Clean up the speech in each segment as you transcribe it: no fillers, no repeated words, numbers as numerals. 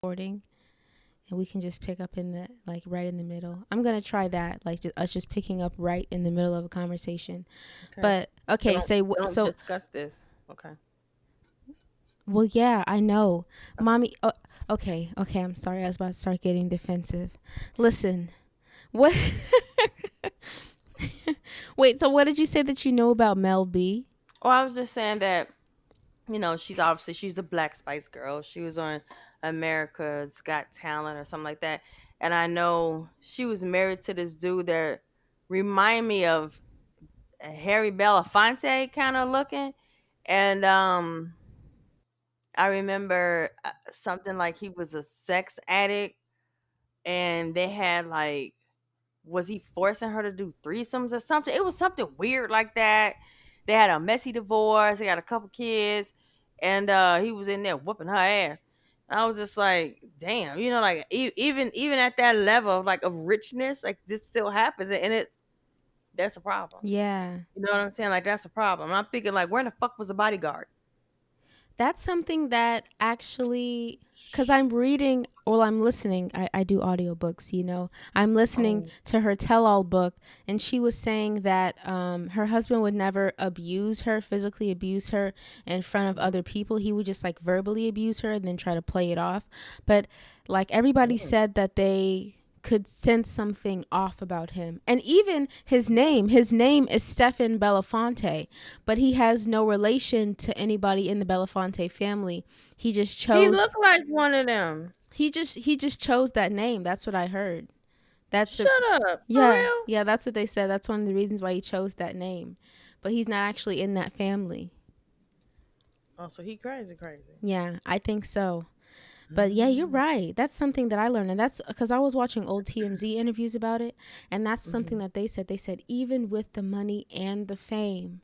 recording, and we can just pick up in the like right in the middle. I'm gonna try that, like just, us just picking up right in the middle of a conversation. Okay. But So okay, say don't so. discuss this. Okay. Well, yeah, I know, mommy. Oh, okay, okay. I'm sorry. I was about to start getting defensive. Listen, what? Wait. So, what did you say that you know about Mel B? Well, I was just saying that, she's a Black Spice Girl. She was on America's Got Talent or something like that. And I know she was married to this dude that remind me of Harry Belafonte kind of looking. And I remember something like he was a sex addict, and they had like, was he forcing her to do threesomes or something? It was something weird like that. They had a messy divorce. They got a couple kids, and he was in there whooping her ass. And I was just like, damn, like even at that level of like of richness, like this still happens, and that's a problem. Yeah. You know what I'm saying? Like that's a problem. And I'm thinking like, where in the fuck was the bodyguard? That's something that actually, because I'm reading, well, I'm listening. I do audiobooks, you know. I'm listening Oh, to her tell all book, and she was saying that her husband would never abuse her, physically abuse her in front of other people. He would just like verbally abuse her and then try to play it off. But like everybody mm. said that they could sense something off about him. And even his name is Stefan Belafonte, but he has no relation to anybody in the Belafonte family. He just He chose looked like one of them. he just chose that name. That's what I heard. That's the Shut up, for Yeah, real? yeah, that's what they said. That's one of the reasons why he chose that name. But he's not actually in that family. Oh, so he crazy, crazy. Yeah, I think so. But yeah, you're Mm-hmm. right. That's something that I learned. And that's because I was watching old TMZ interviews about it. And that's something that they said. They said, even with the money and the fame,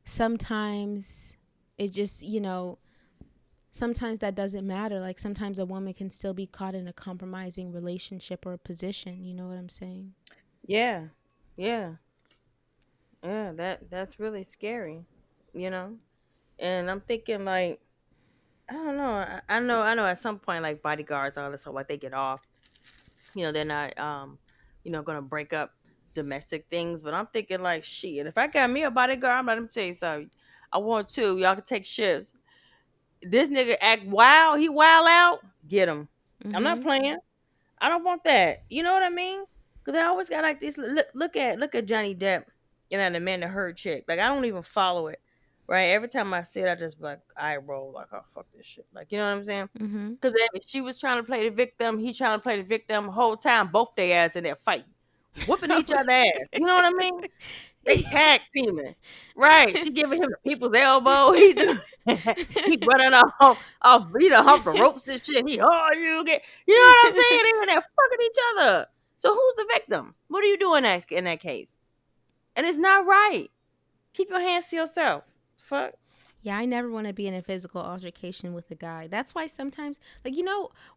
sometimes it just, sometimes that doesn't matter. Like sometimes a woman can still be caught in a compromising relationship or a position. You know what I'm saying? Yeah, yeah, yeah. That's really scary, you know. And I'm thinking like, I don't know. I know. At some point, like bodyguards, all this stuff, like they get off. They're not, gonna break up domestic things. But I'm thinking like, shit. If I got me a bodyguard, I'm let me tell you something. I want two. Y'all can take shifts. This nigga act wild. He wild out. Get him. I'm not Mm-hmm. playing. I don't want that. You know what I mean? Because I always got like this. Look at Johnny Depp, the Man the Herd chick. Like I don't even follow it, right? Every time I see it, I just be like I roll like, oh fuck this shit. Like you know what I'm saying? Mm-hmm. Because she was trying to play the victim, he trying to play the victim. Whole time, both their ass in there fighting, whooping each other ass. You know what I mean? They tag teaming. Right. She giving him the people's elbow. He do he running off, off the ropes and shit. You get, you know what I'm saying? They in there fucking each other. So who's the victim? What are you doing in that case? And it's not right. Keep your hands to yourself. Fuck. Yeah, I never want to be in a physical altercation with a guy. That's why sometimes, like,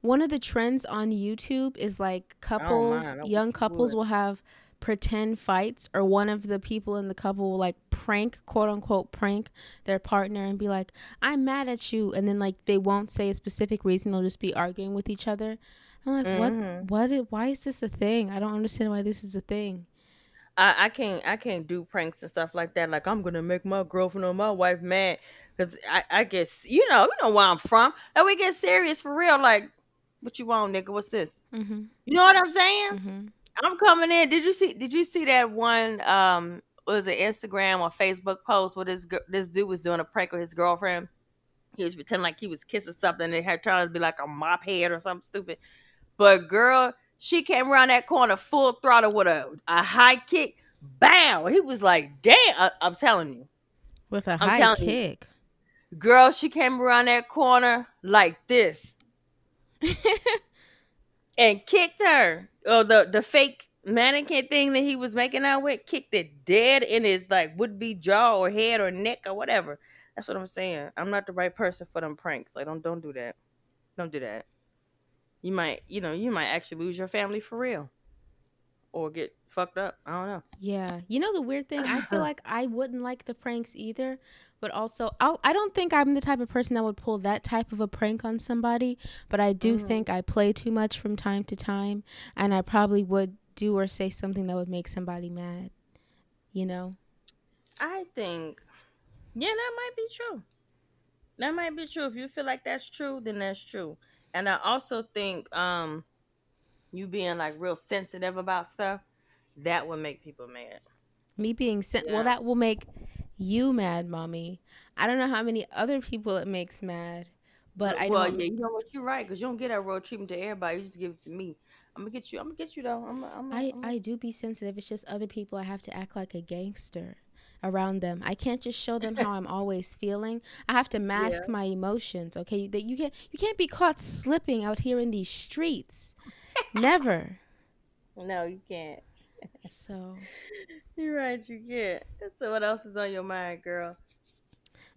one of the trends on YouTube is like I don't couples, mind. I wish young you couples would. will have pretend fights, or one of the people in the couple will like prank, quote unquote, prank their partner and be like, I'm mad at you. And then, like, they won't say a specific reason. They'll just be arguing with each other. I'm like, Hmm. why is this a thing? I don't understand why this is a thing. I can't do pranks and stuff like that. Like I'm gonna make my girlfriend or my wife mad because I guess you know where I'm from. And we get serious for real. Like, what you want, nigga? What's this? Mm-hmm. You know what I'm saying? Mm-hmm. I'm coming in. Did you see that one was it Instagram or Facebook post where this dude was doing a prank with his girlfriend? He was pretending like he was kissing something and had trying to be like a mop head or something stupid. But girl, she came around that corner full throttle with a high kick. Bow. He was like, damn. I'm telling you. With a I'm high telling you. kick. Girl, she came around that corner like this and kicked her. Oh, the fake mannequin thing that he was making out with, kicked it dead in his like would be jaw or head or neck or whatever. That's what I'm saying. I'm not the right person for them pranks. Like don't do that. Don't do that. You might actually lose your family for real or get fucked up. I don't Yeah. You know the weird thing? I feel know. like I wouldn't like the pranks either, But also, I don't think I'm the type of person that would pull that type of a prank on somebody. But I do Hmm. think I play too much from time to time. And I probably would do or say something that would make somebody mad, you know? I think, yeah, that might be true. That might be true. If you feel like that's true, then that's true. And I also think you being like real sensitive about stuff, that would make people mad. Me being sent, well, Yeah. that will make you mad, mommy. I don't know how many other people it makes mad, but I know Well, I'm, yeah, you know what, you're right, because you don't get that real treatment to everybody. You just give it to me. I'm gonna get you. I'm gonna get you though. I do be sensitive. It's just other people I have to act like a gangster around them. I can't just show them how I'm always feeling. I have to Yeah. mask my emotions, okay? That you can't be caught slipping out here in these streets. Never. No, you can't. So, You're right, you can't. So what else is on your mind, girl?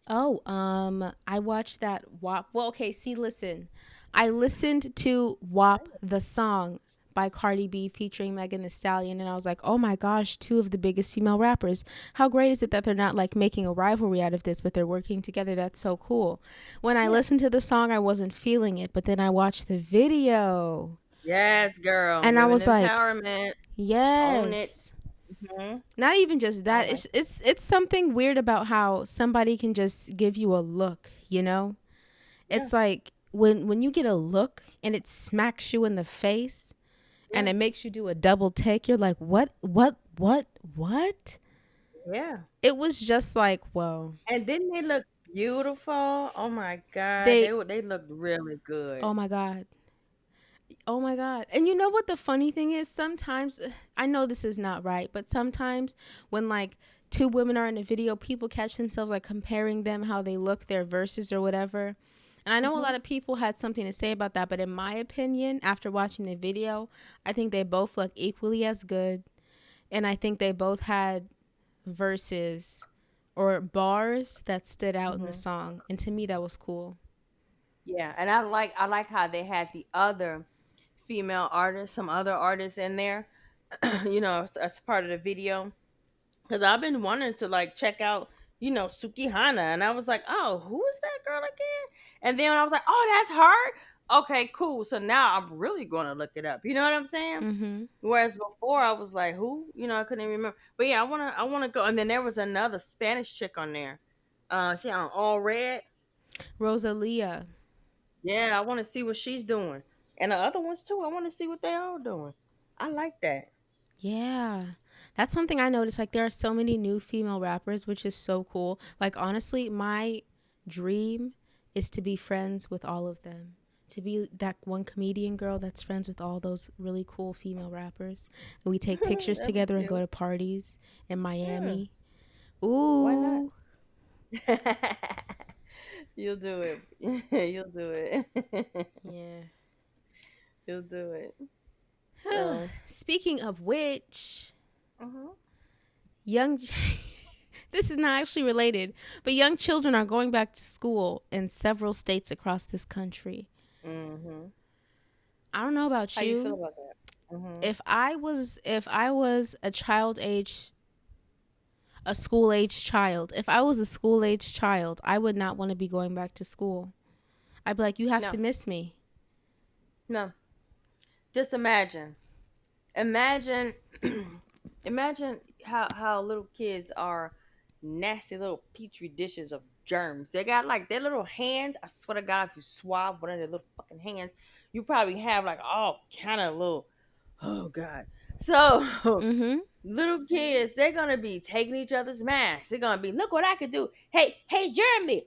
I watched that WAP. Well, okay, see, listen. I listened to WAP the song by Cardi B featuring Megan Thee Stallion, and I was like, oh my gosh, two of the biggest female rappers. How great is it that they're not like making a rivalry out of this, but they're working together? That's so cool. When I Yeah. listened to the song, I wasn't feeling it, but then I watched the video, Yes, girl. and I Women was like, empowerment. Own it. yes. Hmm. Not even just I that. like. It's something weird about how somebody can just give you a look, you know? Yeah. It's like when you get a look and it smacks you in the face and Yeah. it makes you do a double take, you're like, what? Yeah. It was just like, whoa. And didn't they look beautiful? Oh my God, They they looked really good. oh my god. Oh my god. And you know what the funny thing is? Sometimes I know this is not right, but sometimes when like two women are in a video, people catch themselves like comparing them how they look, their verses or whatever. And I know a Hmm. lot of people had something to say about that, but in my opinion, after watching the video, I think they both look equally as good. And I think they both had verses or bars that stood out in the Hmm. song. And to me, that was cool. Yeah, and I like how they had the other female artists, some other artists in there, as part of the video. Because I've been wanting to like check out, Suki Hana, and I was like, oh, who is that girl again? And then I was like, oh, that's her. Okay, cool. So now I'm really going to look it up. You know what I'm saying? Mm-hmm. Whereas before I was like, who? I couldn't even remember. But yeah, I wanna go. And then there was another Spanish chick on there. She on all red. Rosalia. Yeah, I want to see what she's doing, and the other ones too. I want to see what they all doing. I like that. Yeah. That's something I noticed. Like, there are so many new female rappers, which is so cool. Like, honestly, my dream is to be friends with all of them. To be that one comedian girl that's friends with all those really cool female rappers. And we take pictures That'd be together and go cute. to parties in Yeah, Miami. why not? Ooh. You'll do it. You'll do it. Yeah. You'll do it. So, Speaking of which, uh-huh. young. This is not actually related, but young children are going back to school in several states across this country. Hmm. I don't know about How you feel you. about that? Hmm. If I was a child age a school age child, if I was a school age child, I would not want to be going back to school. I'd be like, you have to No, miss me. no. Just imagine. Imagine. Imagine how little kids are nasty little petri dishes of germs. They got like their little hands. I swear to God, if you swab one of their little fucking hands, you probably have like all kind of little. Oh God. So Mm-hmm. little kids, they're gonna be taking each other's masks. They're gonna be, look what I can do. Hey, Jeremy,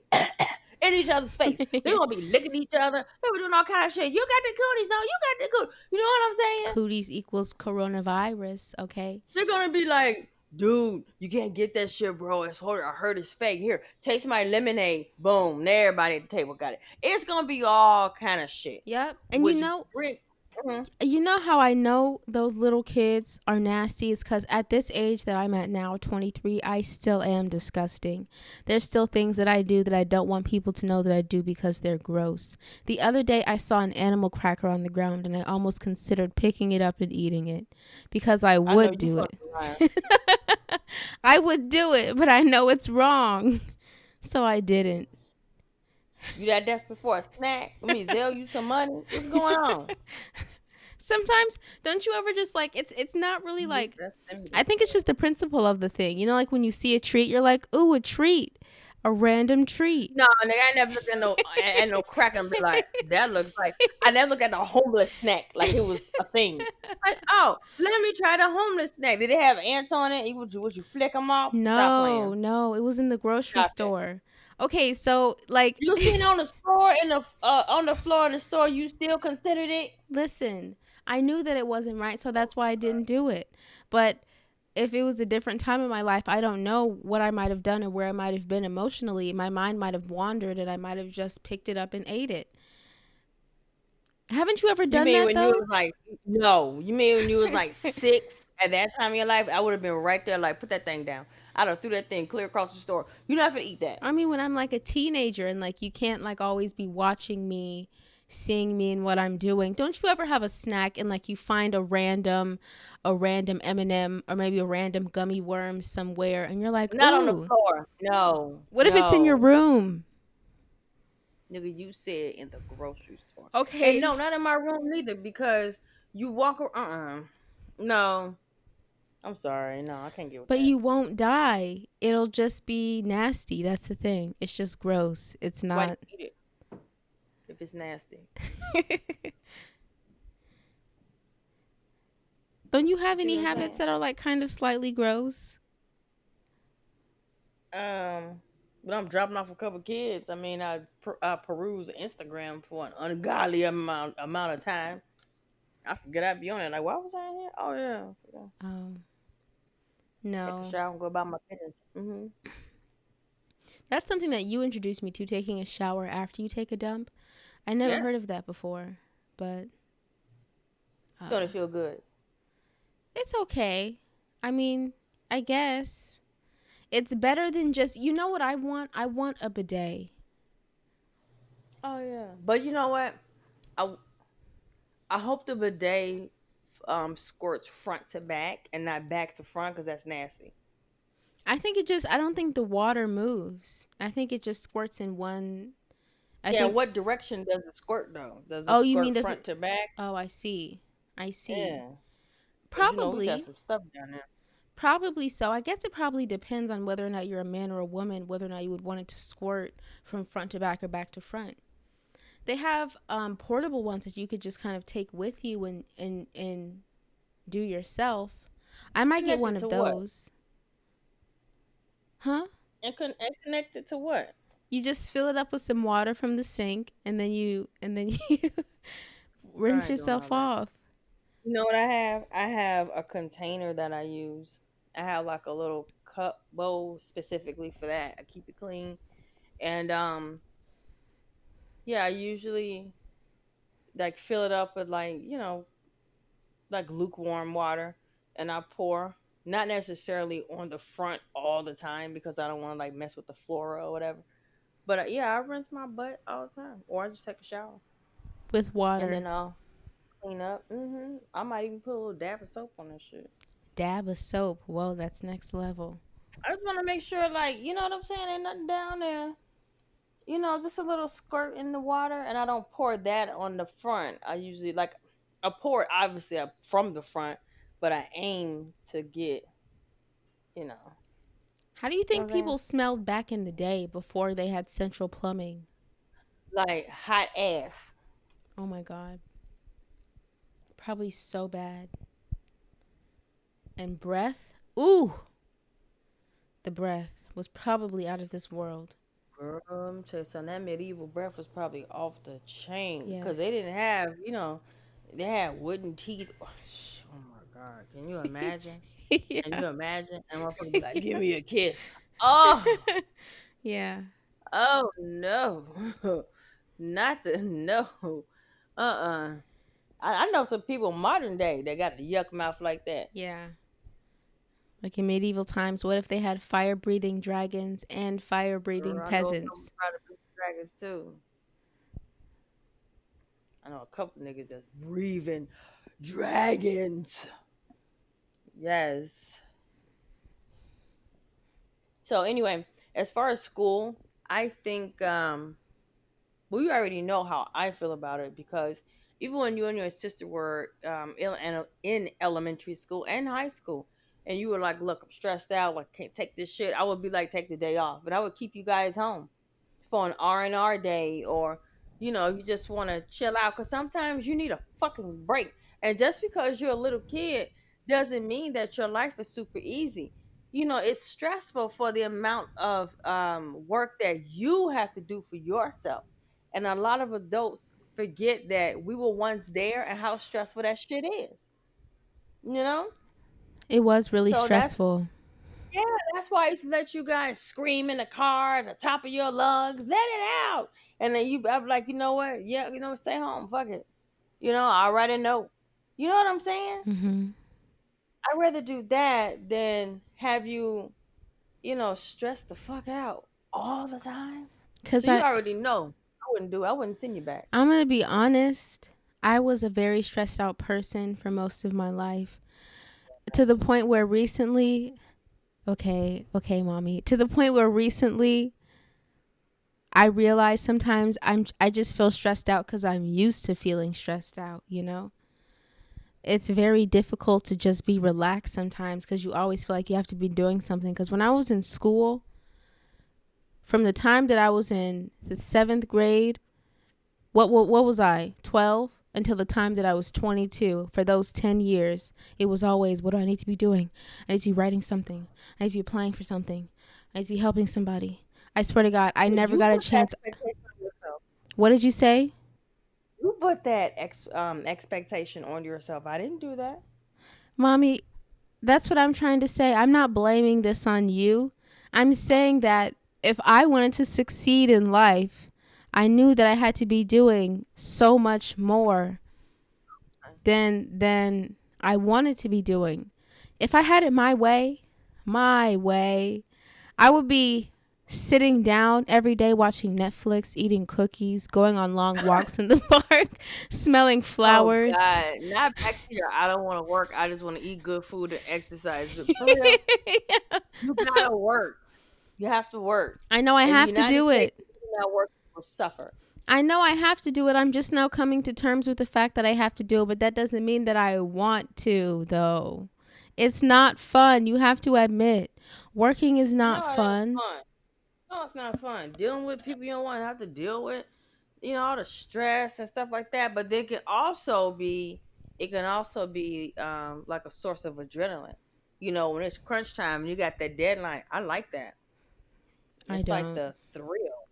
in each other's face. They're gonna be licking each other. They're doing all kind of shit. You got the cooties, no, you got the cooties. You know what I'm saying? Cooties equals coronavirus, okay? They're gonna be like, dude, you can't get that shit, bro. It's hard. I heard it's fake. Here, taste my lemonade. Boom. And everybody at the table got it. It's gonna be all kind of shit. Yep. And Which brings. Mhm. you know how I know those little kids are nasty is because at this age that I'm at now, 23, I still am disgusting. There's still things that I do that I don't want people to know that I do because they're gross. The other day, I saw an animal cracker on the ground and I almost considered picking it up and eating it because I I know would you do it. fucking lying. I would do it, but I know it's wrong. So I didn't. You that desperate for a snack? Let me sell you some money. What's going on? Sometimes don't you ever just like it's not really like Send me the I think it's snack. just the principle of the thing. You know, like when you see a treat, you're like, "Ooh, a treat. A random treat." No, nigga, I never look at no crack and be like, that looks like. I never look at the homeless snack like it was a thing. Like, oh, let me try the homeless snack. Did it have ants on it? Would you flick them off? Stop No, playing. no, it was in the grocery Stop it. store. Okay, so like You seen on the store in the on the floor in the store, you still considered it? listen, I knew that it wasn't right, so that's why I didn't do it. But if it was a different time in my life, I don't know what I might have done or where I might have been emotionally. My mind might have wandered and I might have just picked it up and ate it. Haven't you ever You done mean that when you though? was like no? You mean when you was like 6 at that time in your life? I would have been right there, like put that thing down. I'd have threw that thing clear across the store. You're not gonna eat that. I mean, when I'm like a teenager and like you can't like always be watching me, seeing me and what I'm doing. Don't you ever have a snack and like you find a random M&M or maybe a random gummy worm somewhere and you're like, Not on the "Ooh, floor. No, what if it's in your no. room?" Nigga, you said in the grocery store. And Okay, no, not in my room neither because you walk around. No, I'm sorry. No, I can't get with but that. you won't die. It'll just be nasty. That's the thing. It's just gross. It's Why do not. you eat it if it's nasty? Don't you You have see any what I'm habits saying? that are like kind of slightly gross? Um, when I'm dropping off a couple kids, I mean, I peruse Instagram for an ungodly amount of time. I forget I'd be on it. Like, why was I in here? Oh yeah, I forgot. Oh, Take a no. shower and go about my business. Hmm. That's something that you introduced me to, taking a shower after you take a dump. I never Yes, heard of that before, but don't uh, it feel good? it's okay. I mean, I guess it's better than just, you know what I want? I want a bidet. Oh yeah, but you know what? I I hope the bidet squirts front to back and not back to front because that's nasty. I don't think the water moves. I think it just squirts in one. I Yeah, think, what direction does it squirt though? Does it oh, you mean squirt does it? front to back? Oh, I see. I see. Yeah, because you know we got Probably. some stuff down there. Probably so. I guess it probably depends on whether or not you're a man or a woman, whether or not you would want it to squirt from front to back or back to front. They have portable ones that you could just kind of take with you and do yourself. I might get one Connected of to what? those. Huh? And connected to what? You just fill it up with some water from the sink and then you rinse I ain't doing all yourself that. off You know what I have? I have a container that I use. I have like a little cup bowl specifically for that. I keep it clean. And yeah, I usually like fill it up with like, like lukewarm water and I pour not necessarily on the front all the time because I don't want to like mess with the flora or whatever. But yeah, I rinse my butt all the time or I just take a shower with and water. then I'll clean up. I might even put a little dab of soap on that shit. Dab of soap. Whoa, that's next level. I just want to make sure, like, you know what I'm saying? Ain't nothing down there. Just a little squirt in the water, and I don't pour that on the front. I usually like I pour it obviously up from the front, but I aim to get, you know, How do you you know think what I'm saying? people smelled back in the day before they had central plumbing? Like hot ass. Oh my god. Probably so bad. And breath? Ooh, the breath was probably out of this world. Girl, I'm tell you something, that medieval breath was probably off the chain because they Yes. didn't have, they had wooden teeth. Oh my God. Can you imagine? Can Yeah. you imagine? And motherfucker be like, give me a kiss. Oh, Yeah. oh no. Not the no. I know some people modern day that got a yuck mouth like that. Yeah. Like in medieval times, what if they had fire breathing dragons and fire breathing Girl, I know some peasants? try to be dragons too. I know a couple niggas that's breathing dragons. Yes. So anyway, as far as school, I think well, you already know how I feel about it because even when you and your sister were in elementary school and high school, and you were like, "Look, I'm stressed out. Like, can't take this shit." I would be like, "Take the day off," but I would keep you guys home for an R&R day, or you just want to chill out because sometimes you need a fucking break. And just because you're a little kid doesn't mean that your life is super easy. It's stressful for the amount of work that you have to do for yourself, and a lot of adults forget that we were once there and how stressful that shit is you know It was really so that's stressful. yeah, that's why I used to let you guys scream in the car at the top of your lungs, let it out. And then I'm like, you know what? Yeah, stay home. Fuck it. I write a note. You know what I'm saying? Hmm. I'd rather do that than have you, stress the fuck out all the time. Cause So you already know. I wouldn't send you back. I'm gonna be honest. I was a very stressed out person for most of my life, to the point where recently, okay, mommy, to the point where recently I realize sometimes I just feel stressed out because I'm used to feeling stressed out. It's very difficult to just be relaxed sometimes because you always feel like you have to be doing something. Because when I was in school, from the time that I was in the seventh grade, what was I, 12, until the time that I was 22, for those 10 years, it was always, what do I need to be doing? I need to be writing something. I need to be applying for something. I need to be helping somebody. I swear to God, I never You got a put that chance. expectation on yourself. What did you say? You put that expectation on yourself. I didn't do that. Mommy, that's what I'm trying to say. I'm not blaming this on you. I'm saying that if I wanted to succeed in life, I knew that I had to be doing so much more than I wanted to be doing. If I had it my way, I would be sitting down every day watching Netflix, eating cookies, going on long walks in the park, smelling Oh flowers. God, not back to your I don't want to work. I just want to eat good food and exercise. For real, you gotta work. You have to work. I know I In the have to United do States, it. if you do not work, you will suffer. I know I have to do it. I'm just now coming to terms with the fact that I have to do it, but that doesn't mean that I want to, though. It's not fun. You have to admit. Working is not No, it ain't fun. fun. No, it's not fun. Dealing with people you don't want to have to deal with, all the stress and stuff like that. But it can also be like a source of adrenaline. When it's crunch time and you got that deadline. I like that. I It's like don't. the thrill.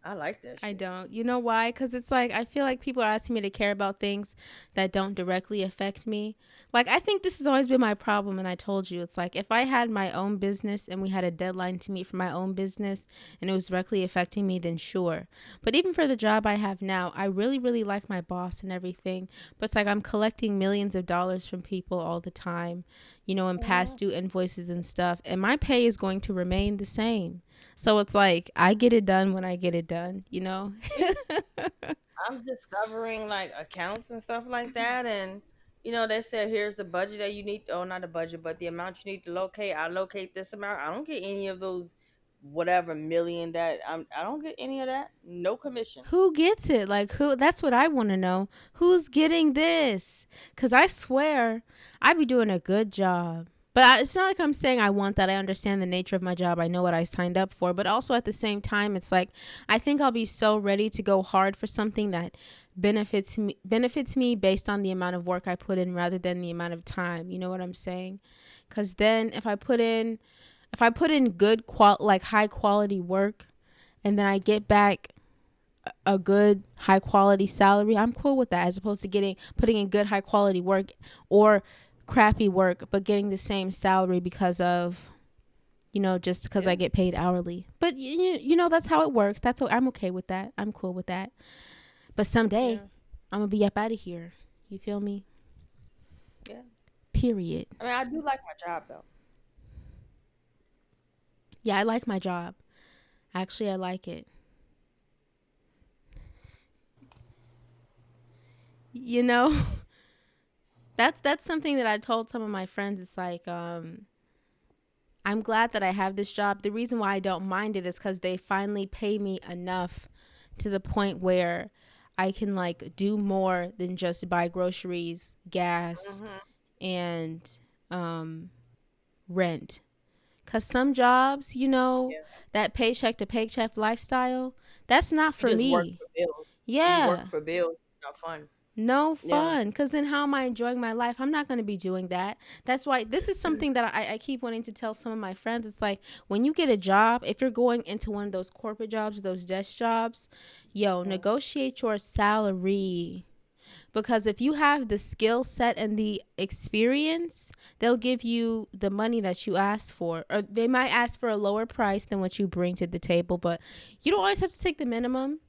I like that I shit. don't. You know why? Because it's like, I feel like people are asking me to care about things that don't directly affect me. Like, I think this has always been my problem. And I told you, it's like, if I had my own business and we had a deadline to meet for my own business and it was directly affecting me, then sure. But even for the job I have now, I really, really like my boss and everything. But it's like, I'm collecting millions of dollars from people all the time, and past Hmm. due invoices and stuff. And my pay is going to remain the same. So it's like I get it done when I get it done. Yeah. I'm discovering like accounts and stuff like that, and they said here's the budget that you need. Oh, not the budget, but the amount you need to locate. I locate this amount. I don't get any of those, whatever million that I don't get any of that. No commission. Who gets it? Like who? That's what I want to know. Who's getting this? Cuz I swear I be doing a good job. But it's not like I'm saying I want that. I understand the nature of my job. I know what I signed up for. But also at the same time, it's like I think I'll be so ready to go hard for something that benefits me based on the amount of work I put in rather than the amount of time. You know what I'm saying? Cuz then if I put in like high quality work and then I get back a good high quality salary, I'm cool with that, as opposed to putting in good high quality work or crappy work but getting the same salary because of just because I Yeah, get paid hourly. But that's how it works. I'm okay with that. I'm cool with that. But someday yeah, I'm gonna be up out of here. You feel me? yeah. Period. I mean, I do like my job though. Yeah, I like my job. Actually, I like it. you know that's something that I told some of my friends. It's like I'm glad that I have this job. The reason why I don't mind it is because they finally pay me enough to the point where I can like do more than just buy groceries, gas, Hmm. and um, rent. Because some jobs, you know, Yeah. that paycheck to paycheck lifestyle, that's not You for just work me. for bills. You work Yeah. for bills. Not fun. No Yeah. fun. Because then how am I enjoying my life? I'm not going to be doing that. That's why this is something that I keep wanting to tell some of my friends. It's like when you get a job, if you're going into one of those corporate jobs, those desk jobs, yo, Mhm. negotiate your salary. Because if you have the skill set and the experience, they'll give you the money that you ask for. Or they might ask for a lower price than what you bring to the table, but you don't always have to take the minimum.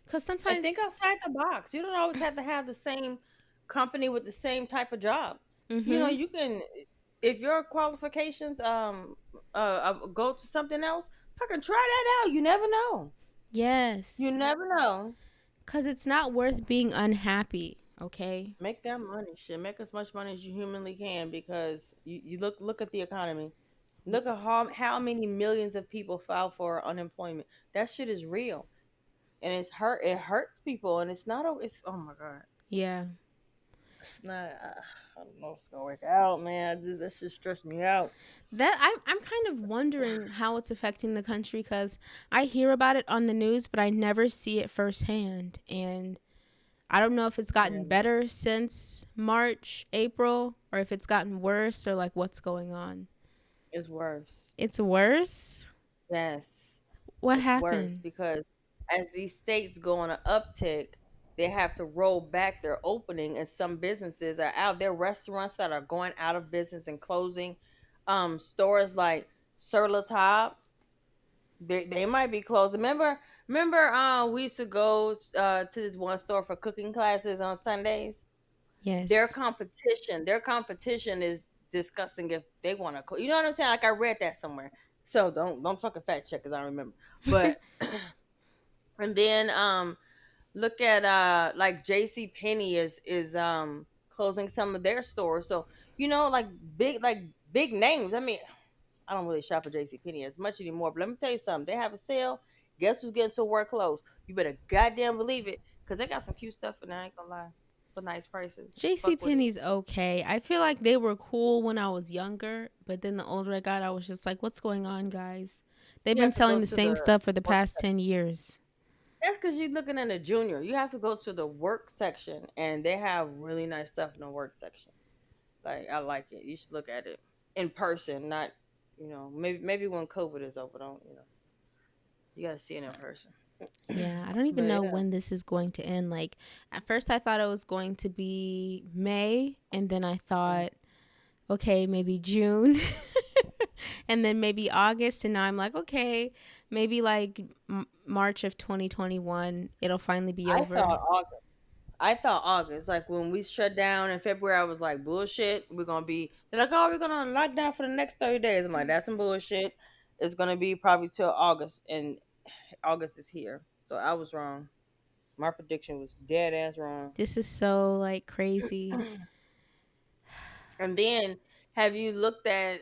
Because I sometimes, think outside the box. You don't always have to have the same company with the same type of job. You know, mm-hmm, you can, if your qualifications go to something else, fucking try that out. You never know. You yes. never know. Because it's not worth being unhappy, okay? Make that money, shit. Make as much money as you humanly can because you look at the economy. Look at how many millions of people file for unemployment. That shit is real, and it hurts people, and it's not. It's oh my god. Yeah. It's not. I don't know if it's gonna work out, man. That just stressed me out. That I'm kind of wondering how it's affecting the country because I hear about it on the news, but I never see it firsthand. And I don't know if it's Yeah, gotten better since March, April, or if it's gotten worse or like what's going on. it's worse. It's worse? Yes, What it's worse happened? because as these states go on an uptick, they have to roll back their opening, and some businesses are out. There are restaurants that are going out of business and closing. Stores like Sur La Table, they might be closed. Remember, we used to go to this one store for cooking classes on Sundays. Yes. Their competition is discussing if they want to. You know what I'm saying? Like I read that somewhere. So don't fucking fact check because I don't remember. But and then look at like J.C. Penney is closing some of their stores. So you know like big names. I mean, I don't really shop at J.C. Penney as much anymore. But let me tell you something. They have a sale. Guess who's getting to work clothes? You better goddamn believe it, cause they got some cute stuff, and I ain't gonna lie, for nice prices. JC Fuck with it. Penney's okay. I feel like they were cool when I was younger, but then the older I got, I was just like, what's going on, guys? They've You been have to go selling the to same the stuff for the work past section. 10 years. That's because you're looking at a junior. You have to go to the work section, and they have really nice stuff in the work section. Like I like it. You should look at it in person, not maybe when COVID is over. Don't you gotta see it in person. Yeah, I don't even But know yeah, when this is going to end. Like, at first I thought it was going to be May, and then I mm, thought, okay, maybe June, and then maybe August, and now I'm like, okay, maybe like March of 2021, it'll finally be I over. thought August. I thought August, like when we shut down in February, I was like, bullshit. We're gonna be. They're like, oh, we're gonna lock down for the next 30 days. I'm like, that's some bullshit. It's gonna be probably till August, and August is here. So I was wrong. My prediction was dead ass wrong. This is so like crazy. And then have you looked at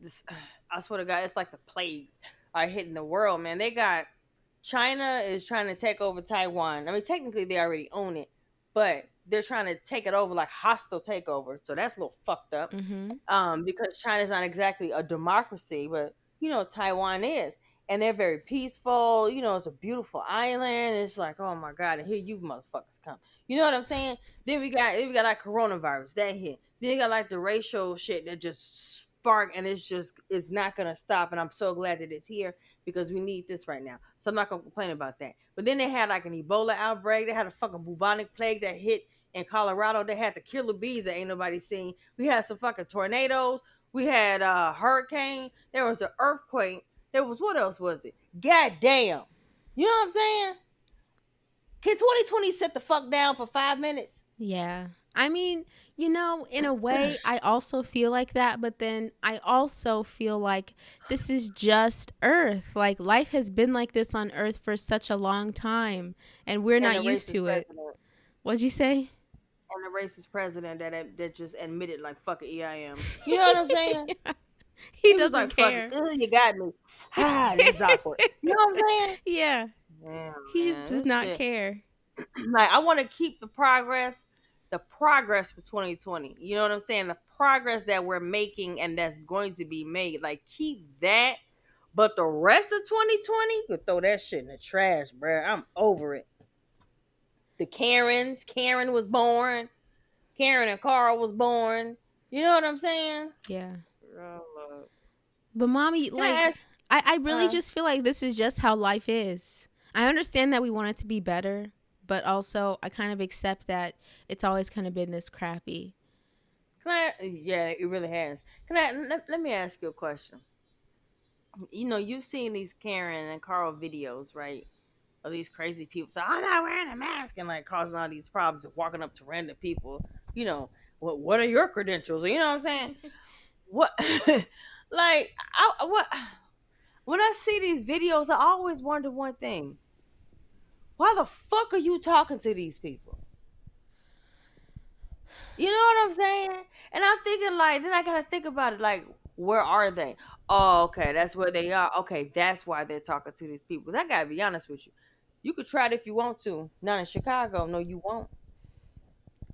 this, I swear to God, it's like the plagues are hitting the world, man. They got China is trying to take over Taiwan. I mean, technically they already own it, but they're trying to take it over like hostile takeover. So that's a little fucked up. Mm-hmm. Because China's not exactly a democracy, but Taiwan is. And they're very peaceful. It's a beautiful island. It's like, oh my God, and here you motherfuckers come. You know what I'm saying? Then we got like coronavirus that hit. Then you got like the racial shit that just spark, and it's not gonna stop. And I'm so glad that it's here because we need this right now. So I'm not gonna complain about that. But then they had like an Ebola outbreak. They had a fucking bubonic plague that hit in Colorado. They had the killer bees that ain't nobody seen. We had some fucking tornadoes. We had a hurricane. There was an earthquake. There was what else was it? God damn. You know what I'm saying? Can 2020 sit the fuck down for 5 minutes? Yeah. I mean, in a way, I also feel like that, but then I also feel like this is just Earth. Like, life has been like this on Earth for such a long time, and we're And not the used racist to it. president. What'd you say? And the racist president that just admitted like fuck it, EIM. You know what I'm saying? He He was doesn't like, "Fuck it, care. ugh, you got me." Ah, that's awkward. You know what I'm saying? Yeah. Damn, He just man, does this not shit. care. Like, I want to keep the progress for 2020. You know what I'm saying? The progress that we're making and that's going to be made. Like, keep that. But the rest of 2020, you could throw that shit in the trash, bruh. I'm over it. The Karens, Karen was born. Karen and Carl was born. You know what I'm saying? Yeah. Oh, Lord. But mommy, Can I like, ask? I really Uh, just feel like this is just how life is. I understand that we want it to be better, but also I kind of accept that it's always kind of been this crappy. yeah, it really has. Let me ask you a question. You know, you've seen these Karen and Carl videos, right? Of these crazy people. So I'm not wearing a mask and like causing all these problems and walking up to random people. You know, what are your credentials? You know what I'm saying? What like what when I see these videos, I always wonder one thing. Why the fuck are you talking to these people? You know what I'm saying? And I'm thinking like, then I gotta think about it. Like, where are they? Oh, okay, that's where they are. Okay, that's why they're talking to these people. I gotta be honest with you. You could try it if you want to. Not in Chicago. No, you won't.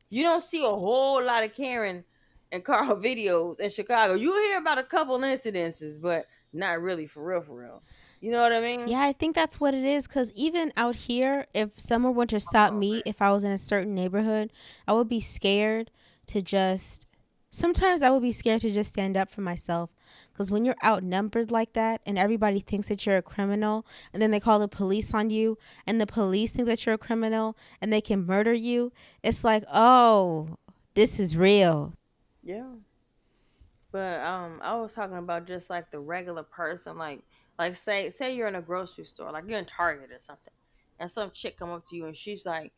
You don't see a whole lot of Karen and Carl videos in Chicago. You hear about a couple incidences, but not really for real, for real. You know what I mean? Yeah, I think that's what it is. Because even out here, if someone were to stop Oh, me, if I was in a certain neighborhood, I would be scared to just. Sometimes I would be scared to just stand up for myself. Because when you're outnumbered like that and everybody thinks that you're a criminal and then they call the police on you and the police think that you're a criminal and they can murder you, it's like, oh, this is real. yeah. But I was talking about just like the regular person, like say you're in a grocery store, like you're in Target or something, and some chick come up to you and she's like,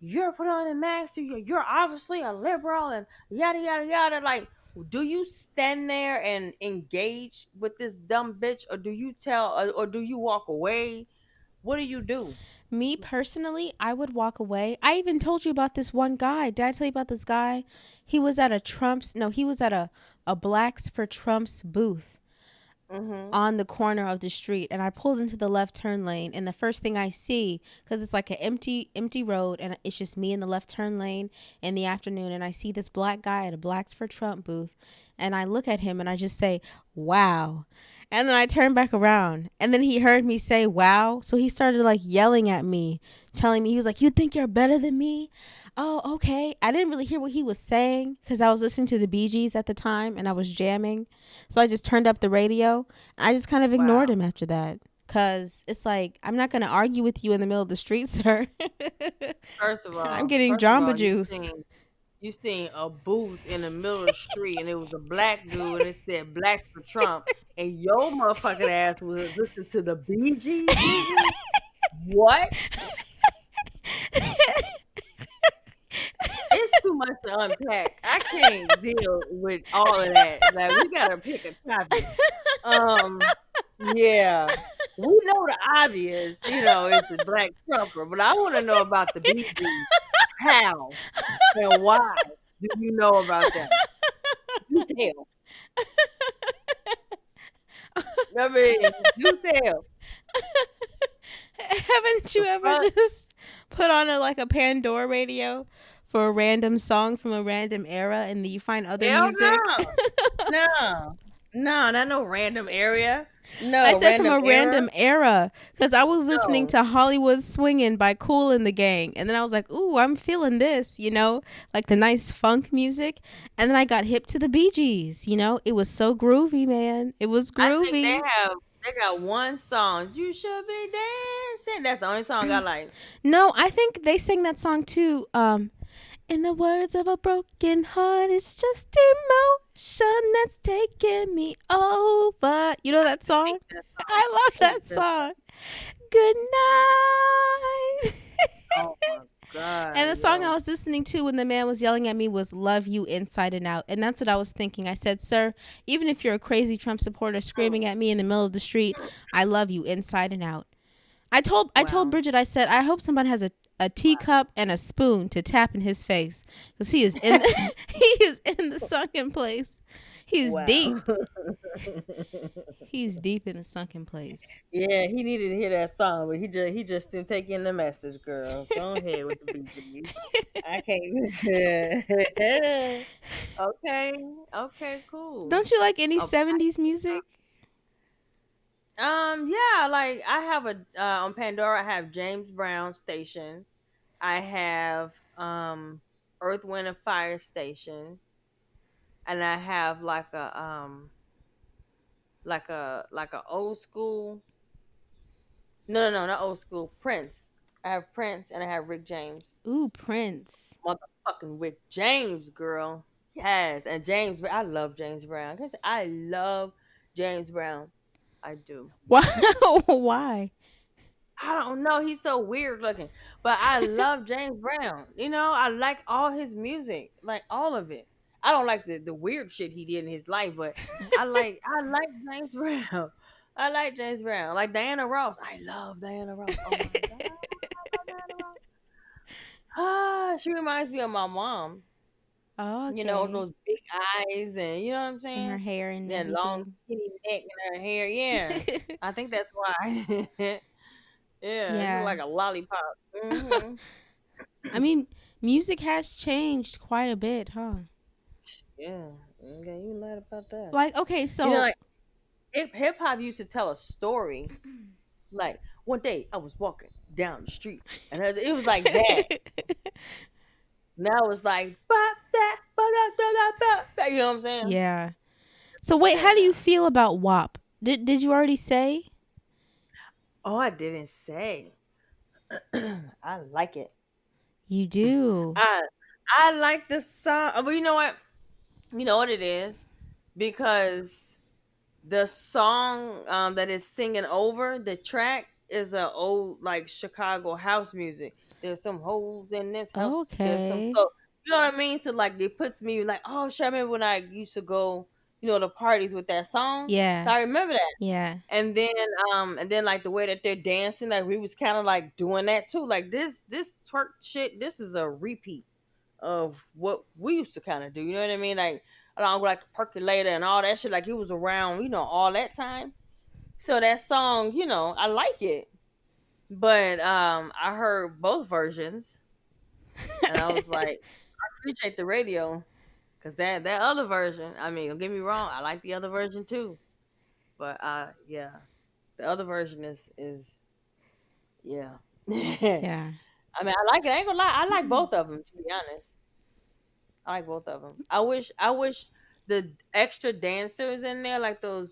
"You're put on a mask, so you're obviously a liberal," and yada yada yada. Like, do you stand there and engage with this dumb bitch, or do you tell, or do you walk away? What do you do? Me personally, I would walk away. I even told you about this one guy. Did I tell you about this guy? He was at a Trump's, no, he was at a Blacks for Trump's booth Mm-hmm. on the corner of the street, and I pulled into the left turn lane, and the first thing I see, because it's like an empty road and it's just me in the left turn lane in the afternoon, and I see this black guy at a Blacks for Trump booth, and I look at him and I just say, wow. And then I turn back around, and then he heard me say wow, so he started like yelling at me, telling me, he was like, you think you're better than me? Oh, okay. I didn't really hear what he was saying because I was listening to the Bee Gees at the time and I was jamming. So I just turned up the radio. I just kind of ignored Wow. him after that. Cause it's like, I'm not gonna argue with you in the middle of the street, sir. I'm getting First of Jamba all, Juice. you seen a booth in the middle of the street and it was a black dude and it said "Blacks for Trump" and your motherfucking ass was listening to the Bee Gees, nigga. What? It's too much to unpack. I can't deal with all of that. Like, we gotta pick a topic. Um, yeah. We know the obvious, it's the black Trumper, but I want to know about the Bee Gees. How and why do you know about them? You tell. I mean, you tell. Haven't you The ever fuck? just put on a Pandora radio for a random song from a random era and then you find other Hell music? no. No. No, not no random area. I No, said from random a era. random era because I was listening No. to Hollywood Swingin' by Kool and the Gang. And then I was like, ooh, I'm feeling this, like the nice funk music. And then I got hip to the Bee Gees, It was so groovy, man. It was I think groovy. they got one song. You should be dancing. That's the only song I like. No, I think they sang that song too. In the words of a broken heart, it's just emotion that's taking me over. You know that Hate song? that song. I love Hate that that song. song. Good night. Oh my And god, the song I yo. was listening to when the man was yelling at me was Love You Inside and Out. And that's what I was thinking. I said, sir, even if you're a crazy Trump supporter screaming at me in the middle of the street, I love you inside and out. I told Wow. Bridget, I said, I hope somebody has a teacup and a spoon to tap in his face. Because he is in he is in the sunken place. He's Wow. deep. He's deep in the sunken place. Yeah, he needed to hear that song, but he just didn't take in the message, girl. Go ahead with the BGs. I can't even. Okay, okay, cool. Don't you like any Okay. 70s music? Yeah, like I have a on Pandora. I have James Brown station. I have Earth, Wind, and Fire station, and I have like a old school. No, no, no, not old school. Prince. I have Prince, and I have Rick James. Ooh, Prince. Motherfucking Rick James, girl. Yes, and James. I love James Brown. I love James Brown. I do. Why? Why? I don't know. He's so weird looking, but I love James Brown. I like all his music, like all of it. I don't like the weird shit he did in his life, but I like James Brown. I like James Brown, like Diana Ross. I love Diana Ross. Oh my god, I love Diana Ross. Ah, she reminds me of my mom. Oh, okay. Those big eyes, and you know what I'm And her saying. hair and That long everything. skinny neck and her hair. Yeah, I think that's why. Yeah, it's Yeah. like a lollipop. Hmm. I mean, music has changed quite a bit, huh? Yeah, okay, you lied about that. Like, okay, so Like hip hop used to tell a story. Like one day I was walking down the street, and it was like that. Now it's like ba da ba da da da ba, ba. You know what I'm saying? yeah. So wait, Yeah. how do you feel about WAP? Did you already say? Oh, I didn't say. I like it. You do. I I like the song. But you know what? You know what it is? Because the song that is singing over the track is a old like Chicago house music. There's some holes in this house. There's some Okay. so you know what I mean? So like it puts me like, oh shit, I remember when I used to go, to parties with that song. So Yeah. I remember that. Yeah. And then like the way that they're dancing, like we was kind of like doing that too. Like this twerk shit, this is a repeat of what we used to kind of do. You know what I mean? Like along with like the percolator and all that shit. Like it was around, all that time. So that song, I like it. But I heard both versions, and I was like, I appreciate the radio because that other version. I mean, don't get me wrong, I like the other version too. But yeah, the other version is yeah. I Yeah. mean, I like it. I ain't gonna lie, I like both of them to be honest. I like both of them. I wish the extra dancers in there, like the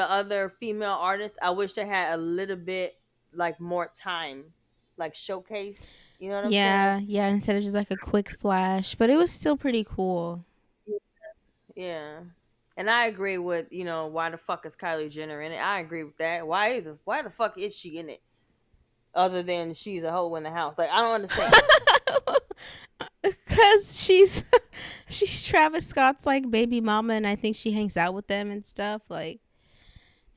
other female artists. I wish they had a little bit like more time, like showcase. You know what I'm Yeah, saying? yeah, instead of just like a quick flash, but it was still pretty cool. Yeah. And I agree with why the fuck is Kylie Jenner in it? I agree with that. Why the fuck is she in it? Other than she's a hoe in the house, like I don't understand. Cuz she's Travis Scott's like baby mama, and I think she hangs out with them and stuff. Like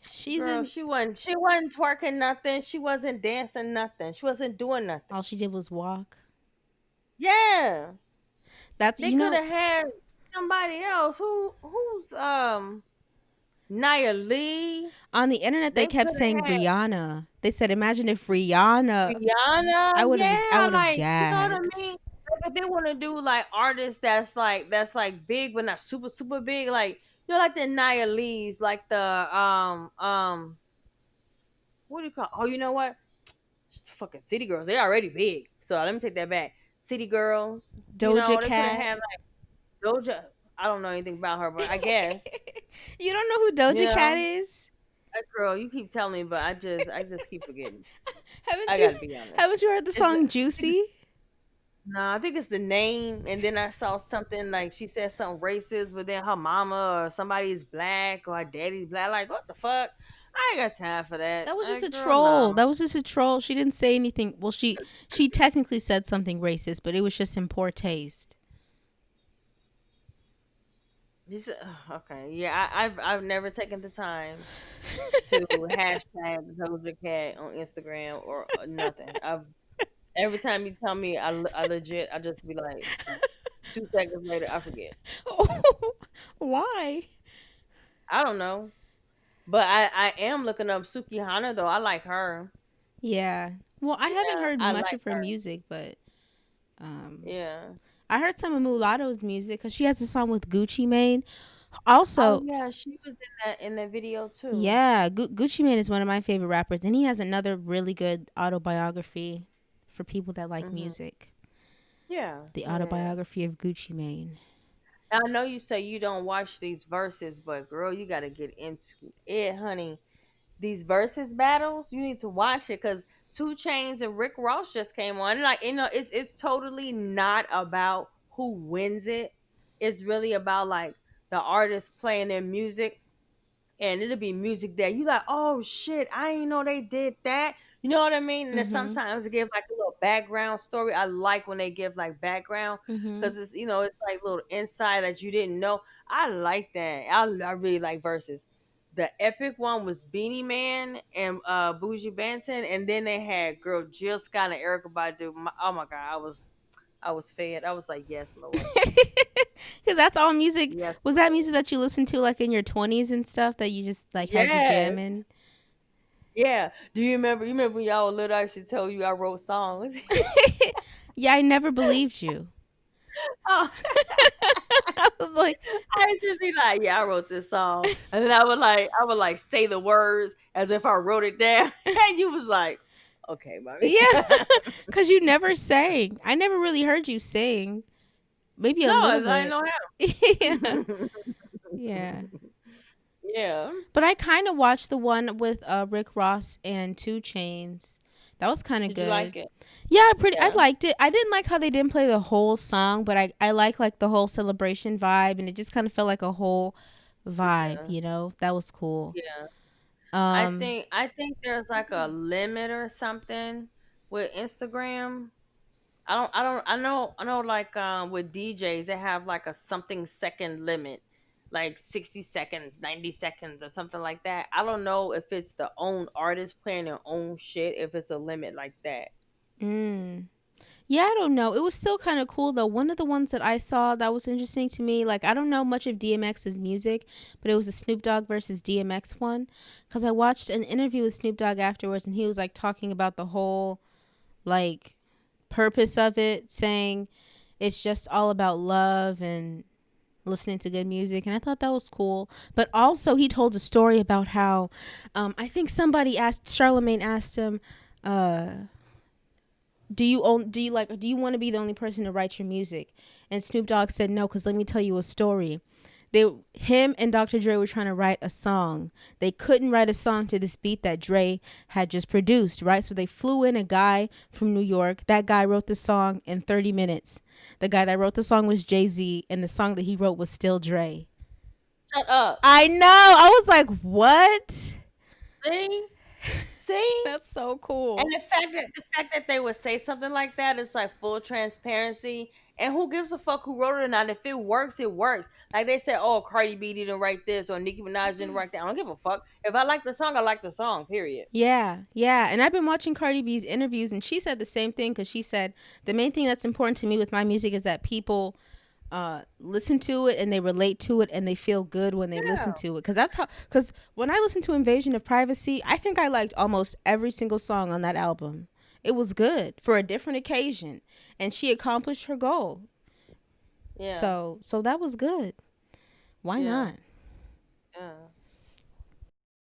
she's Girl, in she wasn't twerking nothing. She wasn't dancing nothing. She wasn't doing nothing. all she did was walk. Yeah. That's They could have had somebody else who's Nia Lee. on the internet they They kept could saying have had Rihanna. They said imagine if Rihanna Rihanna. I Yeah, would have like you know what I gagged. mean. Like if they want to do like artists that's like big but not super super big, like like the Nia Lee's, like the what do you call? Oh, you know what? Fucking City Girls. They already big. So let me take that back. City Girls. Doja They could have Cat. had like Doja. I don't know anything about her, but I guess You don't know who you Doja Cat know. is? That girl, you keep telling me, but I just keep forgetting. Haven't I you gotta be honest. haven't you heard the It's song I think Juicy? no, I think it's the name, and then I saw something like she said something racist, but then her mama or somebody's black or her daddy's black. Like what the fuck? I ain't got time for that. That was just a Like, girl, no. troll. That was just a troll. She didn't say anything. Well, she technically said something racist, but it was just in poor taste. Okay, yeah, I've never taken the time to hashtag Doja Cat on Instagram or nothing. Every time you tell me, I legit, I just be like 2 seconds later, I forget. Why? I don't know. But I am looking up Suki Hana though. I like her. Yeah. Well, I haven't Yeah, heard I much like of her her. music, but um, Yeah. I heard some of Mulatto's music because she has a song with Gucci Mane. Oh Also, yeah, she was in that video too. yeah, Gucci Mane is one of my favorite rappers, and he has another really good autobiography for people that like Hmm. music. Yeah, The yeah. autobiography of Gucci Mane. Now, I know you say you don't watch these verses, but girl, you got to get into it, honey. These verses battles, you need to watch it because Two Chains and Rick Ross just came on. Like, it's totally not about who wins it. It's really about like the artists playing their music, and it'll be music that you like, oh shit, I didn't know they did that. You know what I mean? And then Mhm. sometimes they give like a little background story. I like when they give like background Mhm. because it's like little insight that you didn't know. I like that. I really like verses. The epic one was Beanie Man and Bougie Banton, and then they had girl Jill Scott and Erica Badu. Oh my god, I was fed. I was like, yes, Lord, Because that's all music. yes, Was that Lord, music that you listened to like in your 20s and stuff that you just like had you yes. jamming? Yeah. Do you remember? You remember when y'all were little? I used to tell you I wrote songs. Yeah, I never believed you. Oh, I was like, I used to be like, "Yeah, I wrote this song," and then I would like say the words as if I wrote it down, and you was like, "Okay, mommy." yeah, because you never sang. I never really heard you sing. Maybe a No, little I didn't bit. know Yeah, how. yeah. Yeah. But I kind of watched the one with Rick Ross and Two Chains. That was kind of Did you good. like it? Yeah, I Yeah. liked it. I didn't like how they didn't play the whole song, but I like the whole celebration vibe, and it just kind of felt like a whole vibe. Yeah. That was cool. Yeah. I Um, think I think there's like a limit or something with Instagram. I know like with DJs they have like a something second limit, like 60 seconds, 90 seconds or something like that. I don't know if it's the own artist playing their own shit, if it's a limit like that. mm. Yeah, I don't know. It was still kind of cool though. One of the ones that I saw that was interesting to me, like I don't know much of DMX's music, but it was a Snoop Dogg versus DMX one, because I watched an interview with Snoop Dogg afterwards, and he was like talking about the whole like purpose of it, saying it's just all about love and listening to good music, and I thought that was cool. But also he told a story about how I think somebody asked Charlemagne asked him uh do you want to be the only person to write your music? And Snoop Dogg said no, because let me tell you a story. Him and Dr. Dre were trying to write a song. They couldn't write a song to this beat that Dre had just produced, right? So they flew in a guy from New York. That guy wrote the song in 30 minutes. The guy that wrote the song was Jay-Z, and the song that he wrote was still Dre. Shut up. I know. I was like, what? See? See? That's so And cool. the fact that they would say something like that is like full transparency. And who gives a fuck who wrote it or not? If it works, it works. Like they said, oh, Cardi B didn't write this or Nicki Minaj didn't write that. I don't give a fuck. If I like the song, I like the song. Period. Yeah, yeah. And I've been watching Cardi B's interviews, and she said the same thing, because she said the main thing that's important to me with my music is that people listen to it and they relate to it and they feel good when they Yeah. listen to it. Because when I listened to Invasion of Privacy, I think I liked almost every single song on that album. It was good for a different occasion, and she accomplished her goal. Yeah. So that was good. Why Yeah. not? Yeah.